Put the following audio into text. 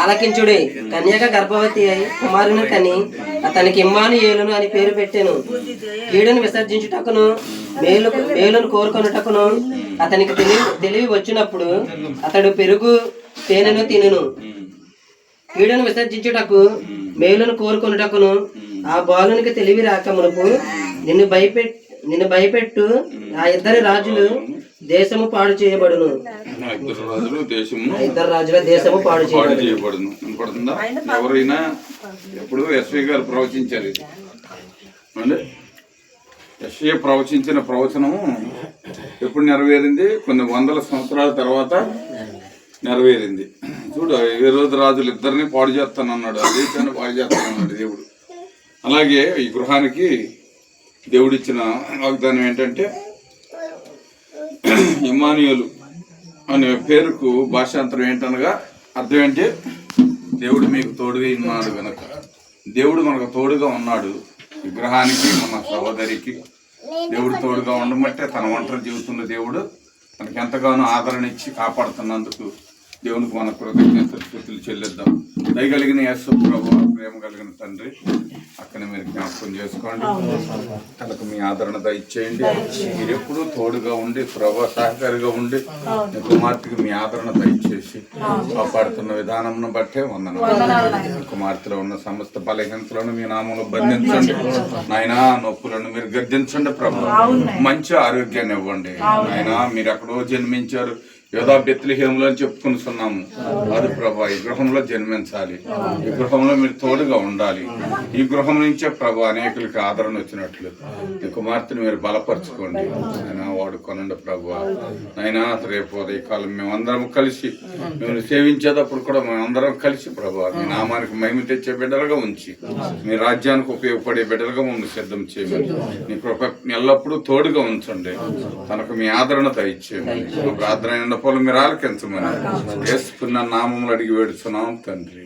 ఆలకించుడి. కన్యక గర్భవతి అయి కుమారుని కని అతనికి ఇమ్మానుయేలును అని పేరు పెట్టెను. కీడును విసర్జించుటకును మేలును కోరుకొనుటకును అతనికి తెలివి వచ్చినప్పుడు అతడు పెరుగు తేనెను తినును. కీడును విసర్జించుటకు మేలును కోరుకొనుటకును ఆ బాలునికి తెలివి రాక మునుపు నిన్ను భయపెట్టు ఆ ఇద్దరు రాజులు దేశము పాడు చేయబడును. ఇద్దరు రాజుల దేశము పాడు చేయబడును. ఎవరైనా ఎప్పుడు ఎస్వి గారు ప్రవచించారు. అంటే ఎస్వి ప్రవచించిన ప్రవచనము ఎప్పుడు నెరవేరింది? కొన్ని వందల సంవత్సరాల తర్వాత నెరవేరింది. చూడు, ఏ రోజు రాజులు ఇద్దరిని పాడు చేస్తానన్నాడు, ఆ దేశాన్ని పాడు చేస్తానన్నాడు దేవుడు. అలాగే ఈ గృహానికి దేవుడిచ్చిన వాగ్దానం ఏంటంటే, ఇమ్మానుయేలు అనే పేరుకు భాషాంతరం ఏంటనగా అర్థం ఏంటి? దేవుడు మీకు తోడుగా ఉన్నాడు గనక. దేవుడు మనకు తోడుగా ఉన్నాడు. విగ్రహానికి మన సహోదరికి దేవుడు తోడుగా ఉండమంటే తన ఒంటరి జీవితంలో దేవుడు మనకి ఎంతగానో ఆదరణ ఇచ్చి కాపాడుతున్నందుకు దేవునికి మన కృతజ్ఞతలు చెల్లిద్దాం. దయగలిగిన యేసు ప్రభువా, ప్రేమ కలిగిన తండ్రి, అక్కడ మీరు జ్ఞాపకం చేసుకోండి. తనకు మీ ఆదరణ దయచేయండి. మీరు ఎప్పుడూ తోడుగా ఉండి ప్రభు సహకారిగా ఉండి మీ కుమార్తెకి మీ ఆదరణ దయచేసి కాపాడుతున్న విధానం బట్టే వందనాలు. కుమార్తెలో ఉన్న సమస్త బలహీనతలను మీ నామంలో బంధించండి నాయనా. నొప్పులను మీరు గద్దించండి ప్రభు. మంచి ఆరోగ్యాన్ని ఇవ్వండి నాయనా. మీరు ఎక్కడో జన్మించారు, యోధా బెత్లెహేములో చెప్పుకున్నాము. అది ప్రభా ఈ గృహంలో జన్మించాలి. ఈ గృహంలో మీరు తోడుగా ఉండాలి. ఈ గృహం నుంచే ప్రభా అనేకులకి ఆదరణ వచ్చినట్లు ఈ కుమార్తెను మీరు బలపరచుకోండి. ఆయన వాడుకోనండి ప్రభా. అయినా రేపు ఉదయకాలం మేమందరం కలిసి మేము సేవించేటప్పుడు కూడా మేమందరం కలిసి ప్రభా మీ నామానికి మహిమ తెచ్చే బిడ్డలుగా ఉంచి మీ రాజ్యానికి ఉపయోగపడే బిడ్డలుగా మమ్మల్ని సిద్ధం చేయమని మీ కృప ఎల్లప్పుడూ తోడుగా ఉంచండి. తనకు మీ ఆదరణ దయచేయమని ప్రార్థన పొలం మీరు ఆలకించమని యేసు నామములో అడిగి వేడుచున్నాం తండ్రి.